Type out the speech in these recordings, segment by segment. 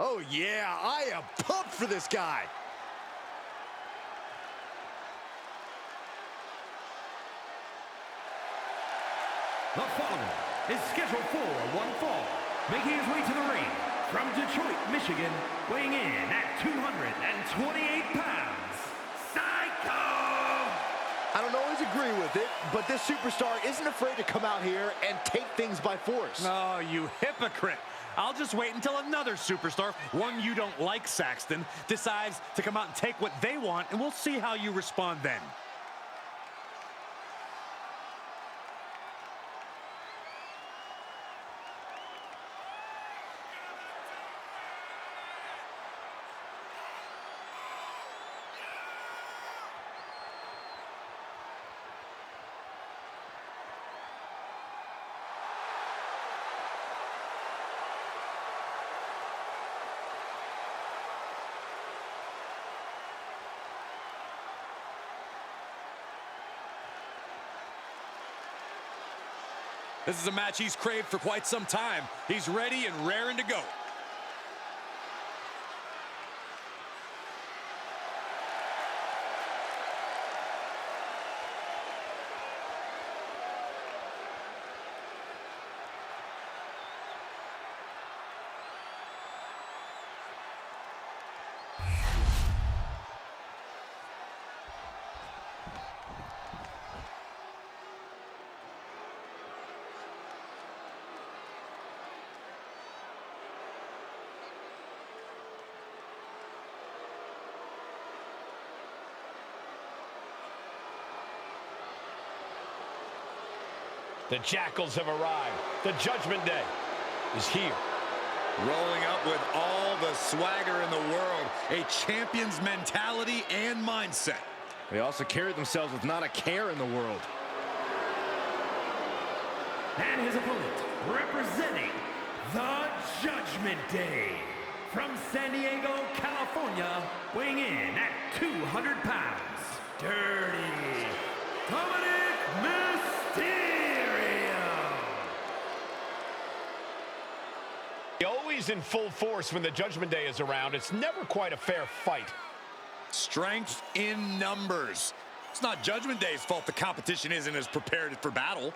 Oh, yeah, I am pumped for this guy. The following is scheduled for one fall, making his way to the ring from Detroit, Michigan, weighing in at 228 pounds, Psycho! I don't always agree with it, but this superstar isn't afraid to come out here and take things by force. Oh, you hypocrite. I'll just wait until another superstar, one you don't like, Saxton, decides to come out and take what they want, and we'll see how you respond then. This is a match he's craved for quite some time. He's ready and raring to go. The Jackals have arrived. The Judgment Day is here. Rolling up with all the swagger in the world. A champion's mentality and mindset. They also carry themselves with not a care in the world. And his opponent, representing the Judgment Day, from San Diego, California, weighing in at 200 pounds, Dirty Dominic Mysterio. Always in full force when the Judgment Day is around. It's never quite a fair fight. Strength in numbers. It's not Judgment Day's fault the competition isn't as prepared for battle.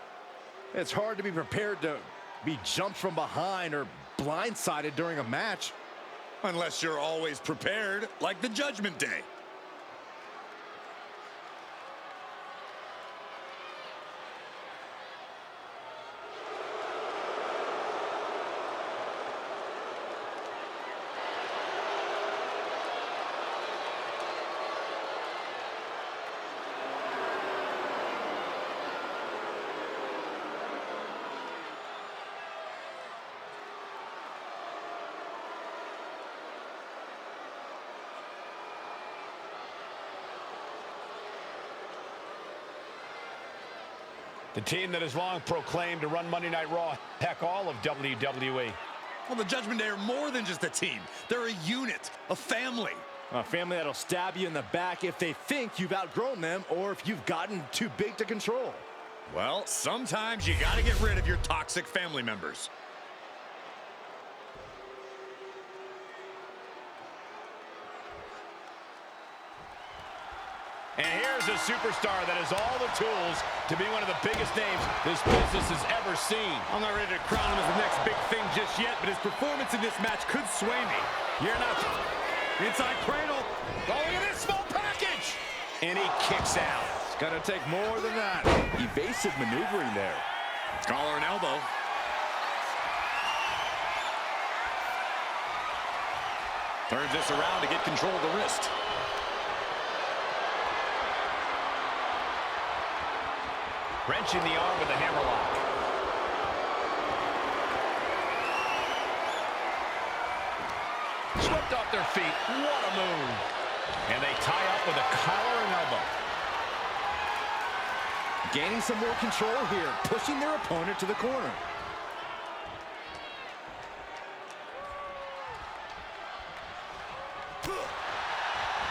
It's hard to be prepared to be jumped from behind or blindsided during a match. Unless you're always prepared, like the Judgment Day. The team that has long proclaimed to run Monday Night Raw, heck, all of WWE. Well, the Judgment Day are more than just a team. They're a unit, a family. A family that'll stab you in the back if they think you've outgrown them or if you've gotten too big to control. Well, sometimes you gotta get rid of your toxic family members. And here's a superstar that has all the tools to be one of the biggest names this business has ever seen. I'm not ready to crown him as the next big thing just yet, but his performance in this match could sway me. You're not. Inside cradle. Oh, look at this small package! And he kicks out. It's gonna take more than that. Evasive maneuvering there. Collar and elbow. Turns this around to get control of the wrist. Wrenching the arm with a hammerlock. Swept off their feet. What a move. And they tie up with a collar and elbow. Gaining some more control here, pushing their opponent to the corner.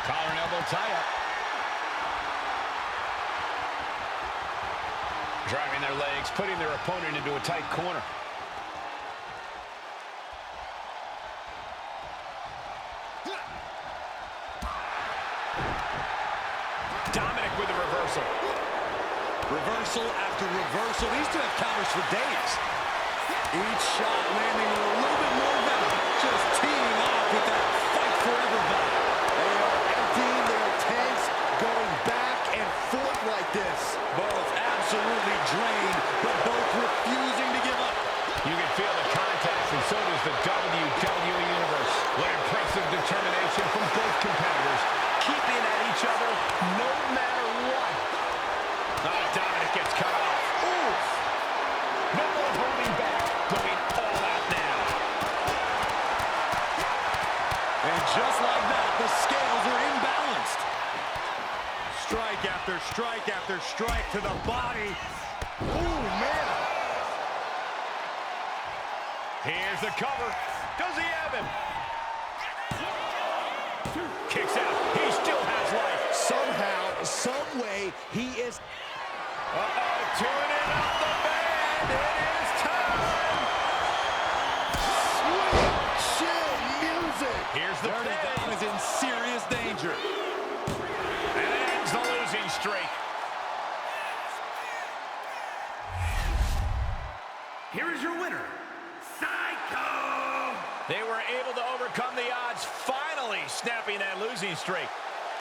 Collar and elbow tie-up. Driving their legs, putting their opponent into a tight corner. Dominic with the reversal. Reversal after reversal. These two have counters for days. Each shot landing with a little bit more venom. Just teeing off with that fight forever vibe. They are emptying their tanks, going back and forth like this. Both absolutely drained, but both refusing to give up. You can feel the contacts, and so does the WWE Universe. What impressive determination from both competitors, keeping at each other no matter what. Dominic gets cut off. Ooh. No more holding back, going all out now. And just like that, the scales are imbalanced. Strike after strike after strike to the body. Ooh, man. Here's the cover. Does he have him? Kicks out. He still has life. Somehow, some way, he is... Tuning up the band. It is time. Sweet chill music. Here's the Dirty pin. Dom is in serious danger. And it ends the losing streak. Here is your winner, Psycho! They were able to overcome the odds, finally snapping that losing streak.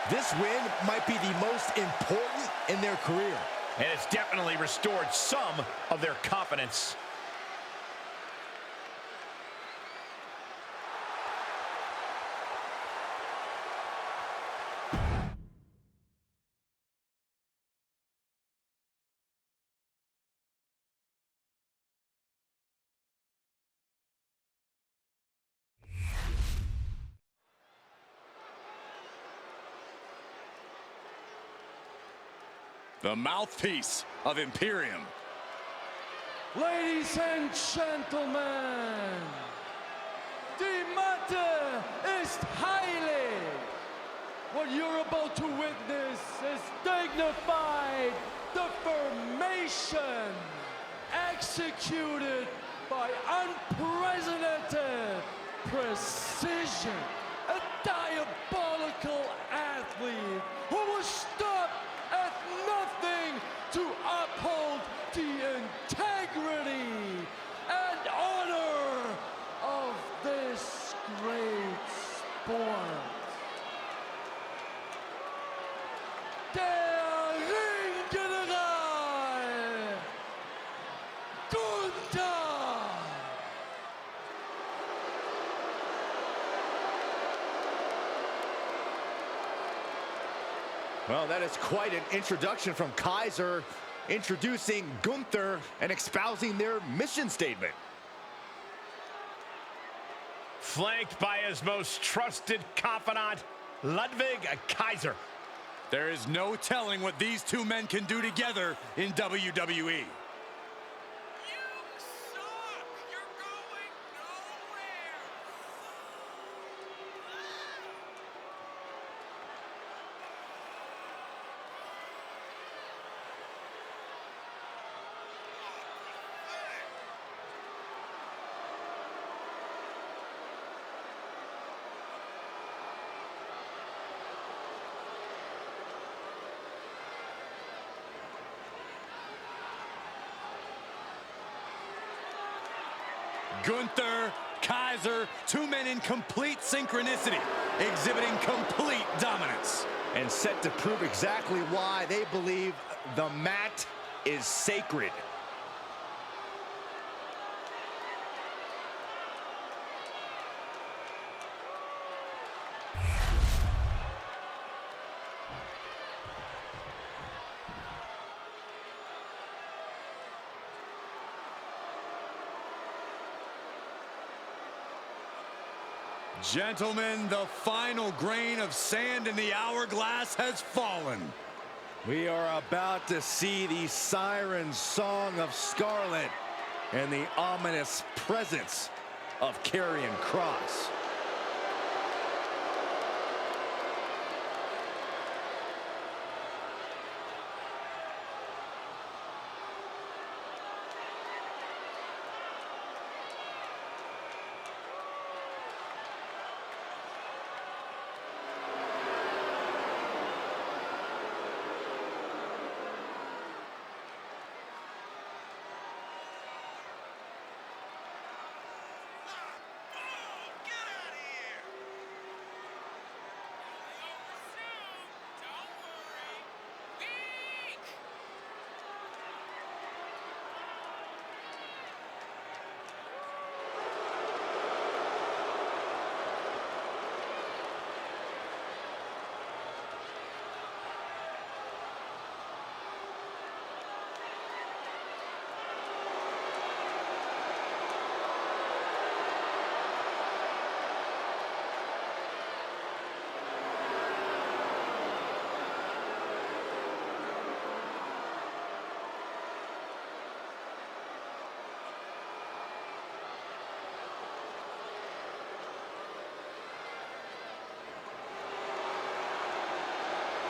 This win might be the most important in their career. And it's definitely restored some of their confidence. The mouthpiece of Imperium. Ladies and gentlemen, the matter is highly. What you're about to witness is dignified deformation executed by unprecedented precision. A diabolical athlete who was stopped at nothing to uphold the integrity and honor of this great sport. Der Ringgeneral Gunther. Well, that is quite an introduction from Kaiser, introducing Gunther and espousing their mission statement. Flanked by his most trusted confidant, Ludwig Kaiser. There is no telling what these two men can do together in WWE. Gunther, Kaiser, two men in complete synchronicity, exhibiting complete dominance. And set to prove exactly why they believe the mat is sacred. Gentlemen, the final grain of sand in the hourglass has fallen. We are about to see the siren song of Scarlet and the ominous presence of Karrion Kross.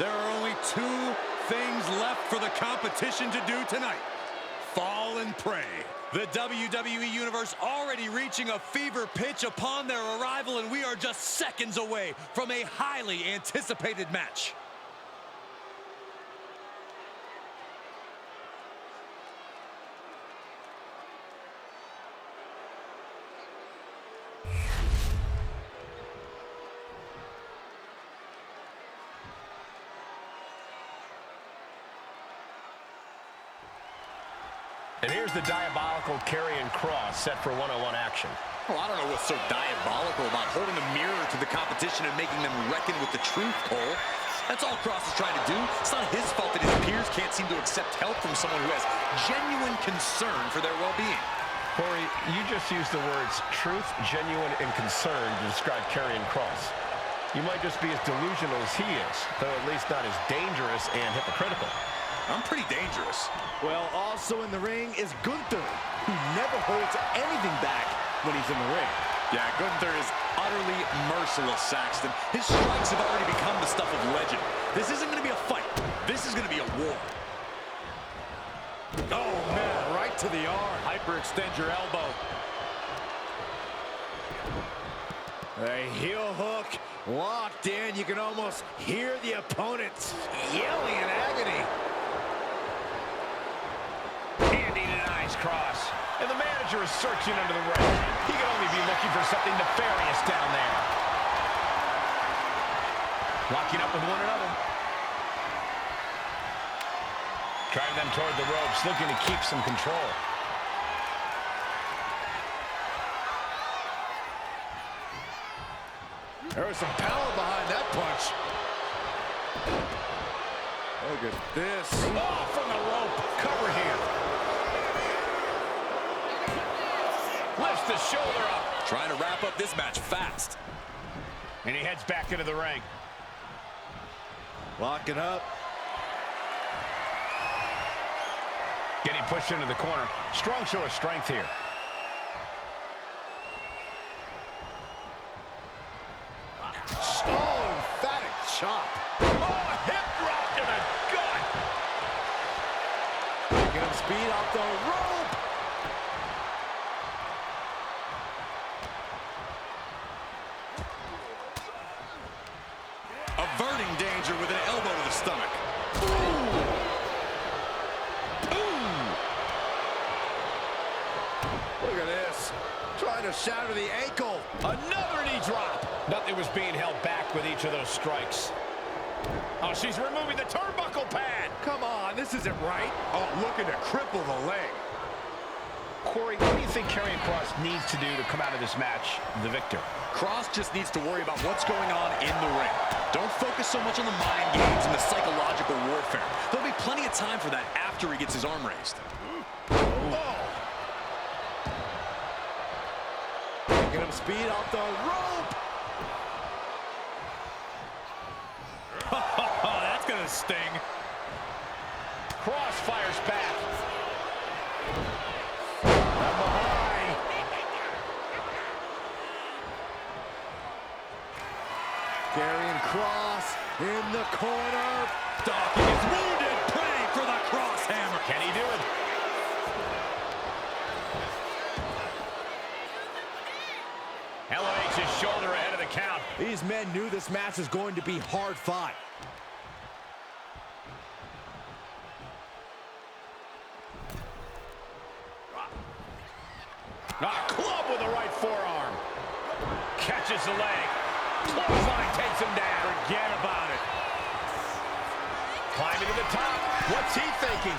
There are only two things left for the competition to do tonight. Fall and pray. The WWE Universe already reaching a fever pitch upon their arrival, and we are just seconds away from a highly anticipated match. And here's the diabolical Karrion Kross set for one-on-one action. Well, I don't know what's so diabolical about holding a mirror to the competition and making them reckon with the truth, Cole. That's all Kross is trying to do. It's not his fault that his peers can't seem to accept help from someone who has genuine concern for their well-being. Corey, you just used the words truth, genuine, and concern to describe Karrion Kross. You might just be as delusional as he is, though at least not as dangerous and hypocritical. I'm pretty dangerous. Well, also in the ring is Gunther, who never holds anything back when he's in the ring. Yeah, Gunther is utterly merciless, Saxton. His strikes have already become the stuff of legend. This isn't going to be a fight. This is going to be a war. Oh, man, right to the arm. Hyperextend your elbow. A heel hook locked in. You can almost hear the opponents yelling in agony. Kross. And the manager is searching under the ring. He could only be looking for something nefarious down there. Locking up with one another. Driving them toward the ropes, looking to keep some control. There was some power behind that punch. Look at this. Oh, from the rope. Cover here. Lifts the shoulder up. Trying to wrap up this match fast. And he heads back into the ring. Locking up. Getting pushed into the corner. Strong show of strength here. Oh, emphatic chop. Oh, hip drop to the gut. Get him speed off the rope. Averting danger with an elbow to the stomach. Look at this. Trying to shatter the ankle. Another knee drop. Nothing was being held back with each of those strikes. Oh, she's removing the turnbuckle pad. Come on, this isn't right. Oh, looking to cripple the leg. Corey, what do you think Karrion Kross needs to do to come out of this match the victor? Kross just needs to worry about what's going on in the ring. Don't focus so much on the mind games and the psychological warfare. There'll be plenty of time for that after he gets his arm raised. Oh. Get him speed off the rope. Oh, that's gonna sting. Kross fires back. From behind. Karrion Kross in the corner. Dawkins is wounded, praying for the cross hammer. Can he do it? Elevates his shoulder ahead of the count. These men knew this match was going to be hard fought. Club with the right forearm. Catches the leg. Clothesline takes him down. Forget about it. Climbing to the top. What's he thinking?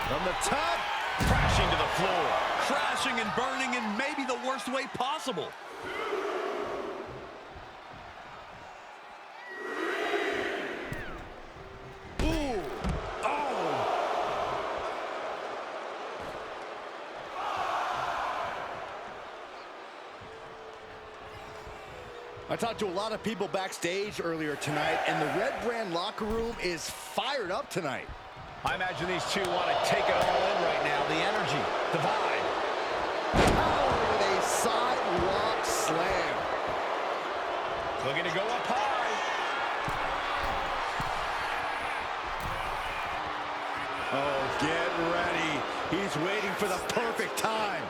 From the top. Crashing to the floor. Crashing and burning in maybe the worst way possible. Ooh. Oh. I talked to a lot of people backstage earlier tonight, and the Red Brand locker room is fired up tonight. I imagine these two want to take it all in right now. The energy, the vibe. Power with a sidewalk slam. Looking to go up high. He's waiting for the perfect time.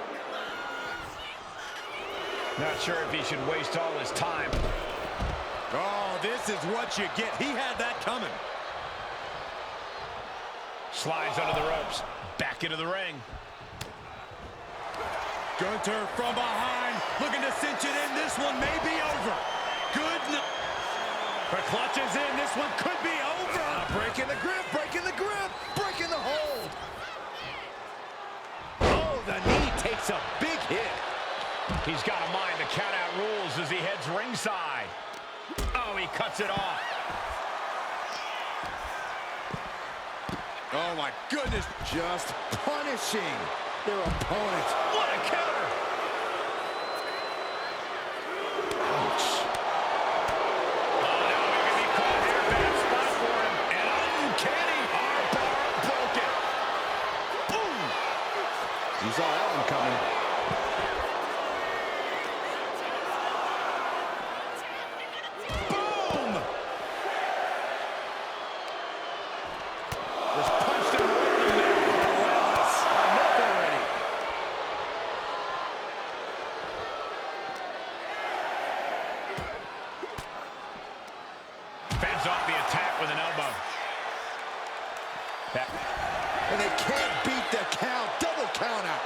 Not sure if he should waste all his time. Oh, this is what you get. He had that coming. Slides under the ropes. Back into the ring. Gunter from behind, looking to cinch it in. This one may be over. Good. The clutch is in. This one could be over. Breaking the grip, breaking the grip, breaking the hold. Oh, the knee takes a big hit. He's got to mind the count-out rules as he heads ringside. Oh, he cuts it off. Oh, my goodness. Just punishing their opponent. What a counter! Ouch. Oh, now we can be caught here. Bad spot for him. And uncanny armbar broken. Boom! You saw that one coming. Boom! Just punched him right in the middle. Enough already. Fends off the attack with an elbow. And they can't beat the count. Double count out.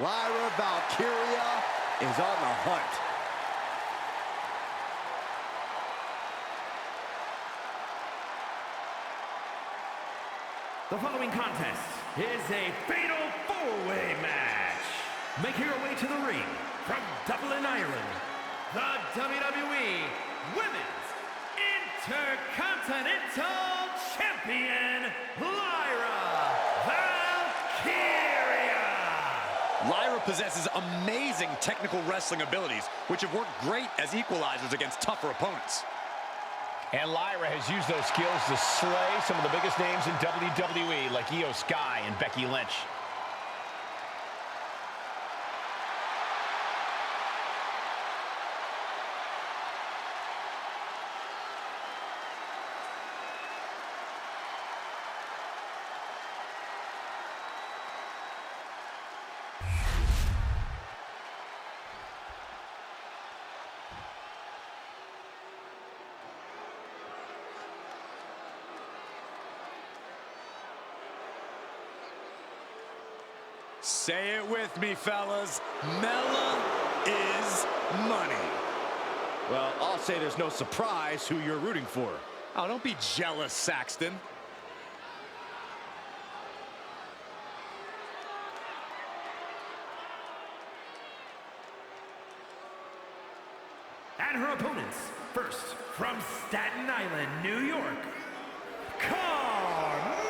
Lyra Valkyria is on the hunt. The following contest is a fatal four-way match. Making her way to the ring from Dublin, Ireland, the WWE Women's Intercontinental Champion, Lyra Valkyria. Lyra possesses amazing technical wrestling abilities, which have worked great as equalizers against tougher opponents. And Lyra has used those skills to slay some of the biggest names in WWE, like Io Sky and Becky Lynch. Say it with me, fellas. Mella is money. Well, I'll say there's no surprise who you're rooting for. Oh, don't be jealous, Saxton. And her opponents, first from Staten Island, New York, Carmella!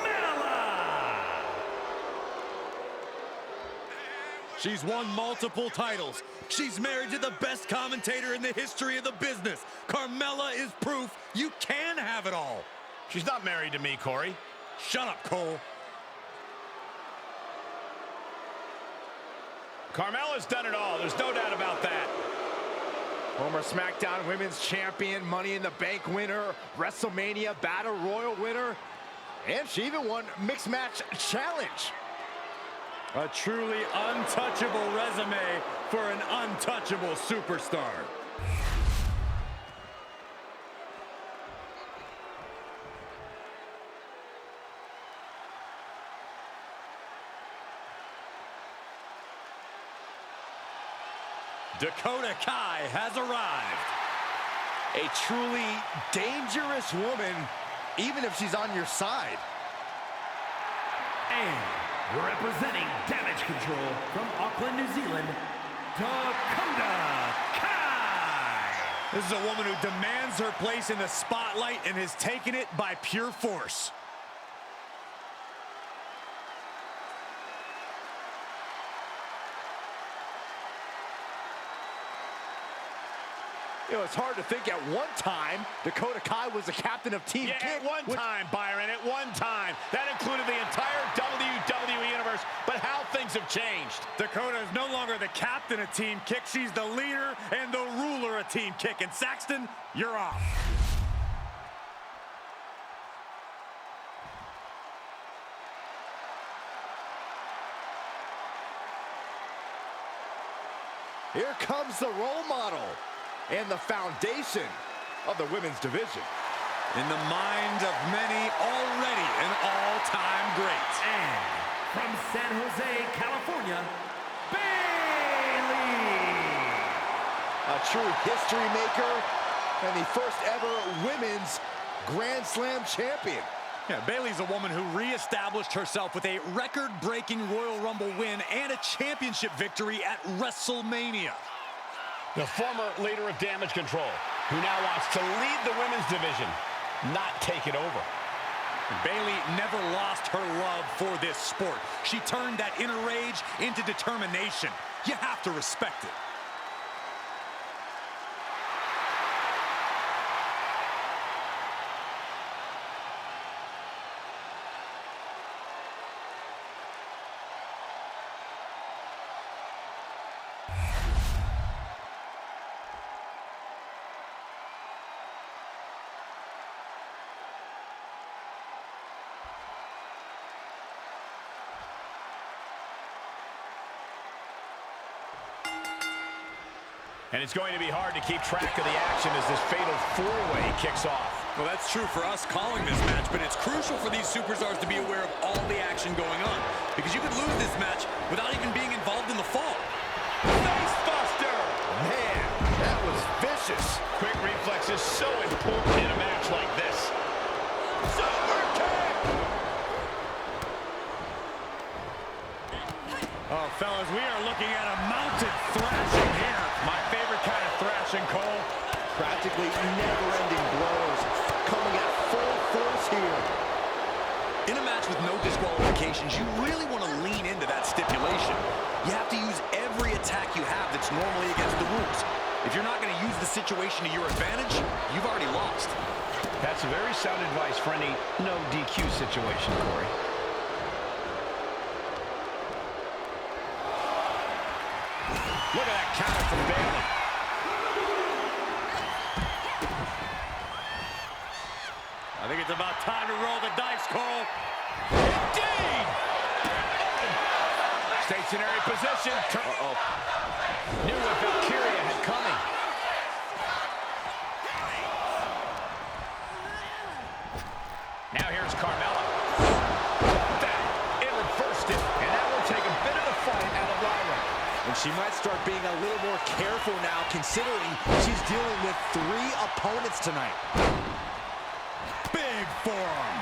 She's won multiple titles. She's married to the best commentator in the history of the business. Carmella is proof you can have it all. She's not married to me, Corey. Shut up, Cole. Carmella's done it all. There's no doubt about that. Former SmackDown Women's Champion, Money in the Bank winner, WrestleMania Battle Royal winner, and she even won Mixed Match Challenge. A truly untouchable resume for an untouchable superstar. Dakota Kai has arrived. A truly dangerous woman, even if she's on your side. And representing Damage Control from Auckland, New Zealand, Dakota Kai. This is a woman who demands her place in the spotlight and has taken it by pure force. You know, it's hard to think at one time Dakota Kai was the captain of Team Kick. At one time, Byron, at one time. That included the entire WWE Universe, but how things have changed. Dakota is no longer the captain of Team Kick. She's the leader and the ruler of Team Kick. And Saxton, you're off. Here comes the role model and the foundation of the women's division. In the mind of many, already an all-time great. And from San Jose, California, Bayley. A true history maker and the first ever women's Grand Slam champion. Yeah, Bayley's a woman who reestablished herself with a record-breaking Royal Rumble win and a championship victory at WrestleMania. The former leader of Damage Control, who now wants to lead the women's division, not take it over. Bayley never lost her love for this sport. She turned that inner rage into determination. You have to respect it. And it's going to be hard to keep track of the action as this fatal four-way kicks off. Well, that's true for us calling this match, but it's crucial for these superstars to be aware of all the action going on, because you could lose this match without even being involved in the fall. Facebuster! Man, that was vicious. Quick reflex is so important in a match like this. Super kick! Oh, fellas, we are looking at a mounted thrashing here. My favorite kind of thrashing, Cole. Practically never-ending blows coming at full force here. In a match with no disqualifications, you really want to lean into that stipulation. You have to use every attack you have that's normally against the rules. If you're not going to use the situation to your advantage, you've already lost. That's very sound advice for any no DQ situation, Corey. Look at that counter from Bayley. I think it's about time to roll the dice, Cole. Indeed! Stationary position. Uh-oh. Knew what Valkyria had coming. Now here's Carmella. That, it reversed it. And that will take a bit of the fight out of Lyra. And she might start being a little more careful now, considering she's dealing with 3 opponents tonight. Big forearm.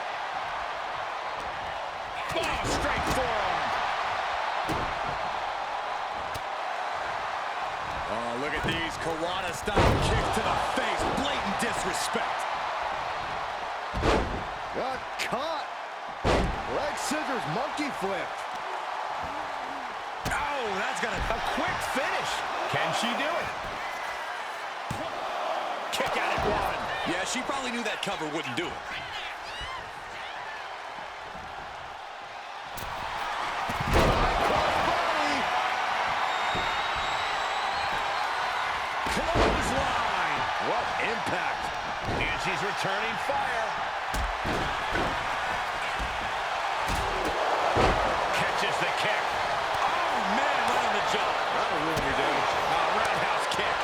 Oh, straight forearm. Oh, look at these Kawada-style kicks to the face. Blatant disrespect. Got caught. Leg scissors monkey flip. Oh, that's got A quick finish. Can she do it? Kick out at one. Yeah, she probably knew that cover wouldn't do it. Clothesline. What impact. And she's returning fire. Catches the kick. Oh, man, right on the jaw. That'll ruin your day. Roundhouse kick.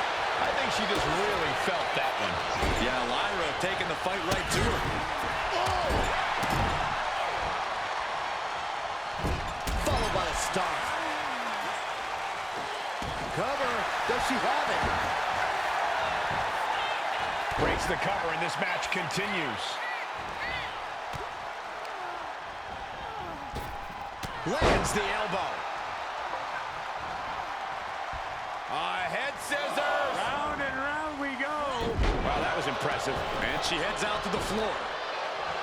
I think she just really felt that one. Yeah, Lyra taking the fight right to her. Followed by a stomp. Cover. Does she have it? Breaks the cover and this match continues. Lands the elbow. Head scissors. Round and round we go. Wow, that was impressive. And she heads out to the floor.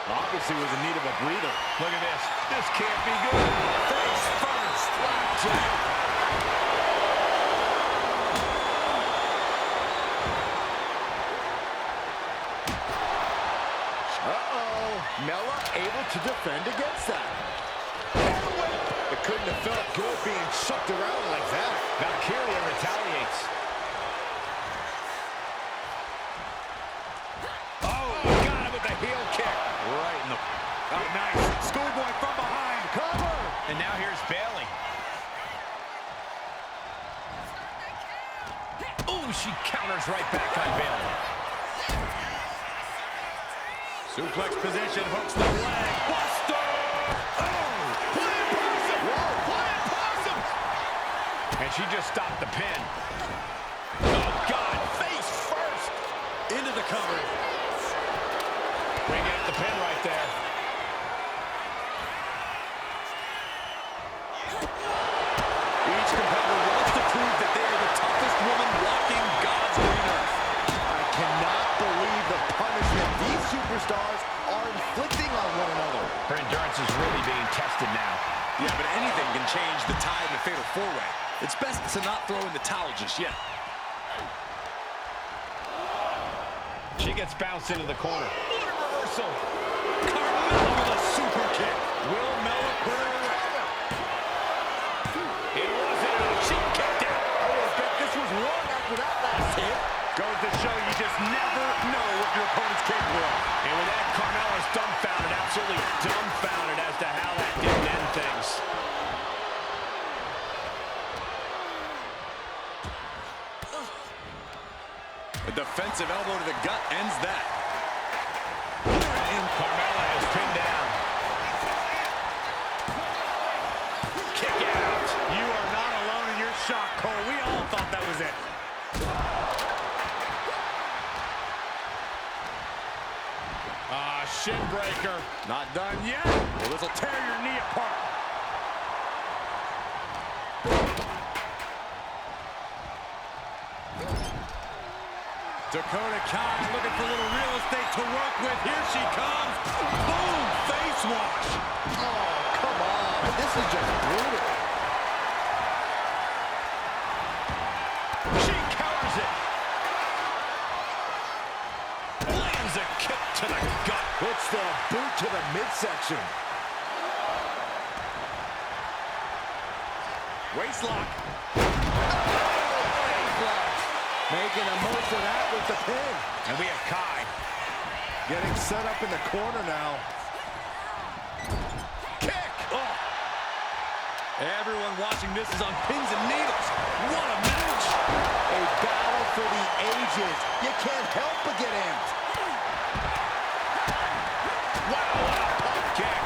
Obviously was in need of a breather. Look at this. This can't be good. Face first. Flapjack. Mella able to defend against that. It couldn't have felt good being chucked around like that. Valkyria retaliates. Oh, got him with the heel kick. Right in the... Oh, nice. Schoolboy from behind. Cover! And now here's Bayley. Oh, she counters right back on Bayley. Suplex position, hooks the leg. Buster! Oh! Flying possum! Whoa, flying possum! And she just stopped the pin. Oh, God, face first! Into the cover. Bring out the pin right there. Each competitor wants to prove that they are the toughest woman walking God's green earth. I cannot believe the punishment these superstars are inflicting on one another. Her endurance is really being tested now. Yeah, but anything can change the tide in a fatal four-way. It's best to not throw in the towel just yet. She gets bounced into the corner. What a reversal! Carmella with a super kick. Will Mella put her away? It wasn't enough. She kicked out. I would bet this was wrong after that last hit. Goes to show you just never know what your opponent's capable of. And with that, Carmella's dumbfounded, absolutely dumbfounded as to how that didn't end things. A defensive elbow to the gut ends that. And Carmella is pinned down. Kick out. You are not alone in your shock, Cole. We all thought that was it. Shin breaker. Not done yet. Well, this will tear your knee apart. Dakota Kai looking for a little real estate to work with. Here she comes. Boom! Face wash. Oh, come on. This is just brutal. She counters it. Lands a kick to the gut. Puts the boot to the midsection. Waist lock. Making the most of that with the pin. And we have Kai. Getting set up in the corner now. Kick! Oh. Everyone watching this is on pins and needles. What a match! A battle for the ages. You can't help but get amped. Wow, what a pump kick.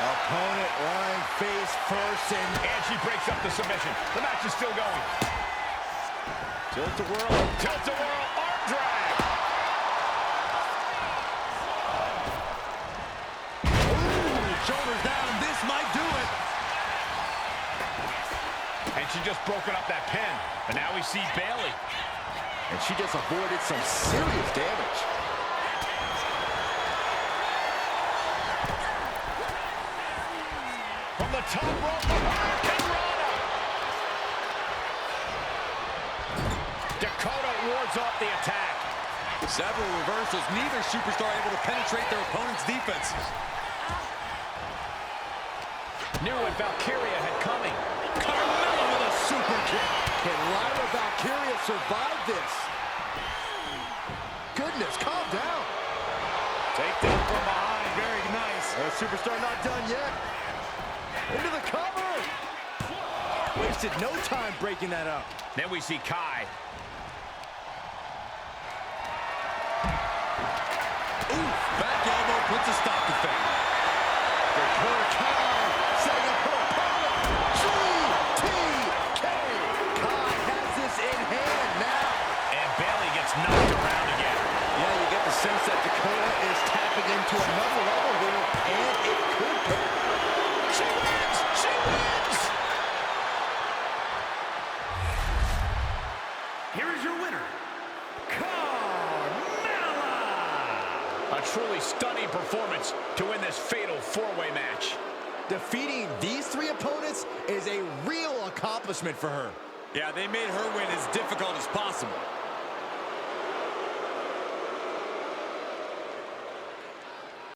Opponent lying face first and she breaks up the submission. The match is still going. tilt-a-whirl. Tilt-a-whirl, arm drag. Ooh, shoulders down. This might do it. And she just broken up that pin. But now we see Bayley. And she just avoided some serious damage. From the top rope, the Hurricane Rana. Dakota wards off the attack. Several reversals. Neither superstar able to penetrate their opponent's defenses. Knew what Valkyria had coming. Carmella with a super kick. Can Lyra Valkyria survive this? Goodness, calm down. Takedown from behind. Very nice. Superstar not done yet. Into the cover. Wasted no time breaking that up. Then we see Kai. Ooh, back elbow puts a stop to fate. Dakota Kai setting up her opponent. GTK. Kai has this in hand now. And Bayley gets knocked around again. Yeah, you get the sense that Dakota is tapping into another level here, and it could pay. She wins! She wins! Here is your winner, Carmella! A truly stunning performance to win this fatal four-way match. Defeating these three opponents is a real accomplishment for her. Yeah, they made her win as difficult as possible.